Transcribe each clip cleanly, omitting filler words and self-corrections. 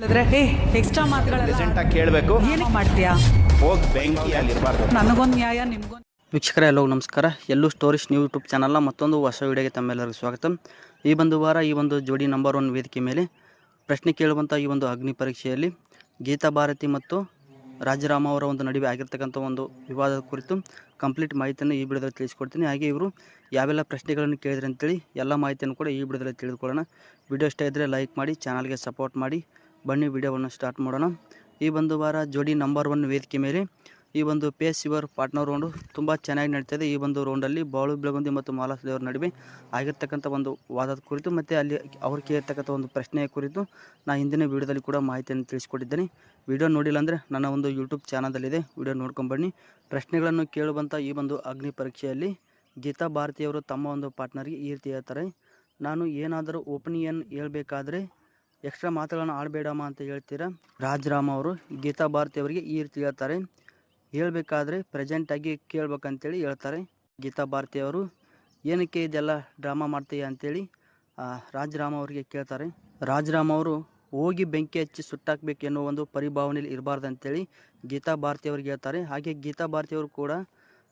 ಹೇಳಿದ್ರೆ ಹೇ extra ಮಾತುಗಳೆಲ್ಲ present ಆಗಿ ಕೇಳಬೇಕು. ಏನು ಮಾಡ್ತೀಯಾ? ಹೋಗಿ ಬೆಂಕಿಯಲ್ಲಿ ಇರಬಾರ್ದು. ನನಗೊಂದು ನ್ಯಾಯ ನಿಮ್ಗೊಂದು. ವೀಕ್ಷಕರೇ ಎಲ್ಲರಿಗೂ ನಮಸ್ಕಾರ. ಎಲ್ಲೂ ಸ್ಟೋರೀಸ್ ನ್ಯೂ ಯೂಟ್ಯೂಬ್ ಚಾನಲ್ನ ಮತ್ತೊಂದು ಹೊಸ ವಿಡಿಯೋಗೆ ತಮ್ಮೆಲ್ಲರಿಗೂ ಸ್ವಾಗತ. ಈ ಒಂದು ವಾರ ಈ ಒಂದು ಜೋಡಿ ನಂಬರ್ 1 ವೇದಿಕೆ ಮೇಲೆ ಪ್ರಶ್ನೆ ಕೇಳುವಂಥ ಈ ಒಂದು ಅಗ್ನಿ ಪರೀಕ್ಷೆಯಲ್ಲಿ ಗೀತಾ ಭಾರತಿ ಮತ್ತು ರಾಜರಾಮ ಅವರ ಒಂದು ನಡುವೆ ಆಗಿರ್ತಕ್ಕಂಥ ಒಂದು ವಿವಾದದ ಕುರಿತು ಕಂಪ್ಲೀಟ್ ಮಾಹಿತಿಯನ್ನು ಈ ವಿಡಿಯೋದಲ್ಲಿ ತಿಳಿಸ್ಕೊಡ್ತೀನಿ. ಹಾಗೆ ಇವರು ಯಾವೆಲ್ಲ ಪ್ರಶ್ನೆಗಳನ್ನು ಕೇಳಿದ್ರೆ ಅಂತೇಳಿ ಎಲ್ಲ ಮಾಹಿತಿಯನ್ನು ಕೂಡ ಈ ವಿಡಿಯೋದಲ್ಲಿ ತಿಳಿದುಕೊಳ್ಳೋಣ. ವಿಡಿಯೋ ಇಷ್ಟ ಇದ್ದರೆ ಲೈಕ್ ಮಾಡಿ, ಚಾನಲ್ಗೆ ಸಪೋರ್ಟ್ ಮಾಡಿ. ಬನ್ನಿ ವಿಡಿಯೋವನ್ನು ಸ್ಟಾರ್ಟ್ ಮಾಡೋಣ. ಈ ಒಂದು ವಾರ ಜೋಡಿ ನಂಬರ್ 1 ವೇದಿಕೆ ಮೇಲೆ ಈ ಒಂದು ಪೇಸ್ ಯುವರ್ ಪಾರ್ಟ್ನರ್ ರೌಂಡು ತುಂಬ ಚೆನ್ನಾಗಿ ನಡೀತದೆ. ಈ ಒಂದು ರೌಂಡಲ್ಲಿ ಬಾಳು ಬೆಳಗುಂದಿ ಮತ್ತು ಮಾಲಾಶ್ರೀ ಅವರ ನಡುವೆ ಆಗಿರ್ತಕ್ಕಂಥ ಒಂದು ವಾದದ ಕುರಿತು ಮತ್ತು ಅಲ್ಲಿ ಅವ್ರು ಕೇಳಿರ್ತಕ್ಕಂಥ ಒಂದು ಪ್ರಶ್ನೆಯ ಕುರಿತು ನಾನು ಹಿಂದಿನ ವಿಡಿಯೋದಲ್ಲಿ ಕೂಡ ಮಾಹಿತಿಯನ್ನು ತಿಳಿಸ್ಕೊಟ್ಟಿದ್ದೇನೆ. ವಿಡಿಯೋ ನೋಡಿಲ್ಲ ಅಂದರೆ ನನ್ನ ಒಂದು ಯೂಟ್ಯೂಬ್ ಚಾನಲಲ್ಲಿದೆ, ವಿಡಿಯೋ ನೋಡ್ಕೊಂಬನ್ನಿ. ಪ್ರಶ್ನೆಗಳನ್ನು ಕೇಳುವಂಥ ಈ ಒಂದು ಅಗ್ನಿ ಪರೀಕ್ಷೆಯಲ್ಲಿ ಗೀತಾ ಭಾರತಿಯವರು ತಮ್ಮ ಒಂದು ಪಾರ್ಟ್ನರ್ಗೆ ಈ ರೀತಿ ಹೇಳ್ತಾರೆ: ನಾನು ಏನಾದರೂ ಒಪಿನಿಯನ್ ಹೇಳ್ಬೇಕಾದ್ರೆ ಎಕ್ಸ್ಟ್ರಾ ಮಾತುಗಳನ್ನು ಆಡಬೇಡಮ್ಮ ಅಂತ ಹೇಳ್ತೀರಾ. ರಾಜರಾಮ ಅವರು ಗೀತಾ ಭಾರತಿ ಅವರಿಗೆ ಈ ರೀತಿ ಹೇಳ್ತಾರೆ: ಹೇಳಬೇಕಾದ್ರೆ ಪ್ರೆಸೆಂಟಾಗಿ ಕೇಳ್ಬೇಕಂತೇಳಿ ಹೇಳ್ತಾರೆ. ಗೀತಾ ಭಾರತಿ ಅವರು ಏನಕ್ಕೆ ಇದೆಲ್ಲ ಡ್ರಾಮಾ ಮಾಡ್ತೀಯ ಅಂತೇಳಿ ರಾಜರಾಮ ಅವರಿಗೆ ಕೇಳ್ತಾರೆ. ರಾಜರಾಮ ಅವರು ಹೋಗಿ ಬೆಂಕಿ ಹಚ್ಚಿ ಸುಟ್ಟಾಕಬೇಕು ಎನ್ನುವ ಒಂದು ಪರಿಭಾವನೆಯಲ್ಲಿ ಇರಬಾರ್ದು ಅಂತೇಳಿ ಗೀತಾ ಭಾರತಿ ಅವ್ರಿಗೆ ಹೇಳ್ತಾರೆ. ಹಾಗೆ ಗೀತಾ ಭಾರತಿ ಅವರು ಕೂಡ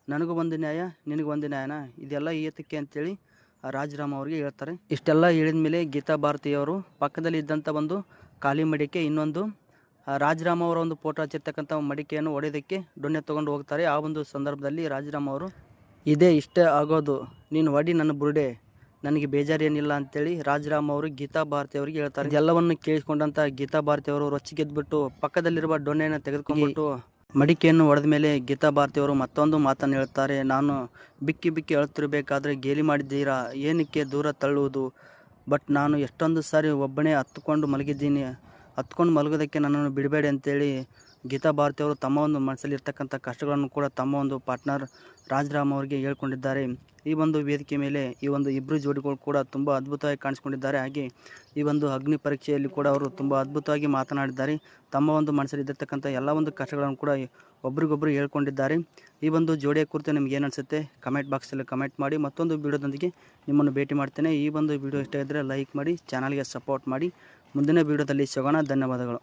ನನಗೂ ಒಂದು ನ್ಯಾಯ ನಿನಗೂ ಒಂದು ನ್ಯಾಯನ, ಇದೆಲ್ಲ ಏತಕ್ಕೆ ಅಂತೇಳಿ ರಾಜರಾಮ ಅವ್ರಿಗೆ ಹೇಳ್ತಾರೆ. ಇಷ್ಟೆಲ್ಲ ಹೇಳಿದ ಮೇಲೆ ಗೀತಾ ಭಾರತಿಯವರು ಪಕ್ಕದಲ್ಲಿ ಇದ್ದಂಥ ಒಂದು ಖಾಲಿ ಮಡಿಕೆ, ಇನ್ನೊಂದು ರಾಜರಾಮ ಅವರ ಒಂದು ಫೋಟೋ ಹಚ್ಚಿರ್ತಕ್ಕಂಥ ಮಡಿಕೆಯನ್ನು ಹೊಡೆಯೋದಕ್ಕೆ ಡೊನ್ನೆ ತೊಗೊಂಡು ಹೋಗ್ತಾರೆ. ಆ ಒಂದು ಸಂದರ್ಭದಲ್ಲಿ ರಾಜರಾಮ ಅವರು ಇಷ್ಟೇ ಆಗೋದು, ನೀನು ಹೊಡಿ ನನ್ನ ಬುರುಡೆ, ನನಗೆ ಬೇಜಾರೇನಿಲ್ಲ ಅಂತೇಳಿ ರಾಜರಾಮ ಅವರು ಗೀತಾ ಭಾರತಿ ಅವರಿಗೆ ಹೇಳ್ತಾರೆ. ಎಲ್ಲವನ್ನು ಕೇಳಿಕೊಂಡಂಥ ಗೀತಾ ಭಾರತಿ ಅವರು ರೊಚ್ಚಿಗೆದ್ಬಿಟ್ಟು ಪಕ್ಕದಲ್ಲಿರುವ ಡೊನ್ನೆಯನ್ನು ತೆಗೆದುಕೊಂಡ್ಬಿಟ್ಟು ಮಡಿಕೆಯನ್ನು ಹೊಡೆದ ಮೇಲೆ ಗೀತಾ ಭಾರತಿ ಅವರು ಮತ್ತೊಂದು ಮಾತನ್ನು ಹೇಳ್ತಾರೆ: ನಾನು ಬಿಕ್ಕಿ ಬಿಕ್ಕಿ ಅಳುತ್ತಿರಬೇಕಾದ್ರೆ ಗೇಲಿ ಮಾಡಿದ್ದೀರಾ, ಏನಕ್ಕೆ ದೂರ ತಳ್ಳುವುದು, ಬಟ್ ನಾನು ಎಷ್ಟೊಂದು ಸಾರಿ ಒಬ್ಬನೇ ಹತ್ಕೊಂಡು ಮಲಗೋದಕ್ಕೆ ನನ್ನನ್ನು ಬಿಡಬೇಡಿ ಅಂತೇಳಿ ಗೀತಾ ಭಾರತಿ ಅವರು ತಮ್ಮ ಒಂದು ಮನಸ್ಸಲ್ಲಿ ಇರ್ತಕ್ಕಂಥ ಕಷ್ಟಗಳನ್ನು ಕೂಡ ತಮ್ಮ ಒಂದು ಪಾರ್ಟ್ನರ್ ರಾಜರಾಮ ಅವರಿಗೆ ಹೇಳ್ಕೊಂಡಿದ್ದಾರೆ. ಈ ಒಂದು ವೇದಿಕೆ ಮೇಲೆ ಈ ಒಂದು ಇಬ್ಬರು ಜೋಡಿಗಳು ಕೂಡ ತುಂಬ ಅದ್ಭುತವಾಗಿ ಕಾಣಿಸ್ಕೊಂಡಿದ್ದಾರೆ. ಹಾಗೆ ಈ ಒಂದು ಅಗ್ನಿ ಪರೀಕ್ಷೆಯಲ್ಲಿ ಕೂಡ ಅವರು ತುಂಬ ಅದ್ಭುತವಾಗಿ ಮಾತನಾಡಿದ್ದಾರೆ. ತಮ್ಮ ಒಂದು ಮನಸ್ಸಲ್ಲಿ ಇದ್ದಿರ್ತಕ್ಕಂಥ ಎಲ್ಲ ಒಂದು ಕಷ್ಟಗಳನ್ನು ಕೂಡ ಒಬ್ರಿಗೊಬ್ಬರು ಹೇಳ್ಕೊಂಡಿದ್ದಾರೆ. ಈ ಒಂದು ಜೋಡಿಯ ಕುರಿತು ನಿಮ್ಗೆ ಏನು ಅನಿಸುತ್ತೆ ಕಮೆಂಟ್ ಬಾಕ್ಸಲ್ಲಿ ಕಮೆಂಟ್ ಮಾಡಿ. ಮತ್ತೊಂದು ವಿಡಿಯೋದೊಂದಿಗೆ ನಿಮ್ಮನ್ನು ಭೇಟಿ ಮಾಡ್ತೇನೆ. ಈ ಒಂದು ವಿಡಿಯೋ ಇಷ್ಟ ಇದ್ದರೆ ಲೈಕ್ ಮಾಡಿ, ಚಾನಲ್ಗೆ ಸಪೋರ್ಟ್ ಮಾಡಿ. ಮುಂದಿನ ವಿಡಿಯೋದಲ್ಲಿ ಸಿಗೋಣ. ಧನ್ಯವಾದಗಳು.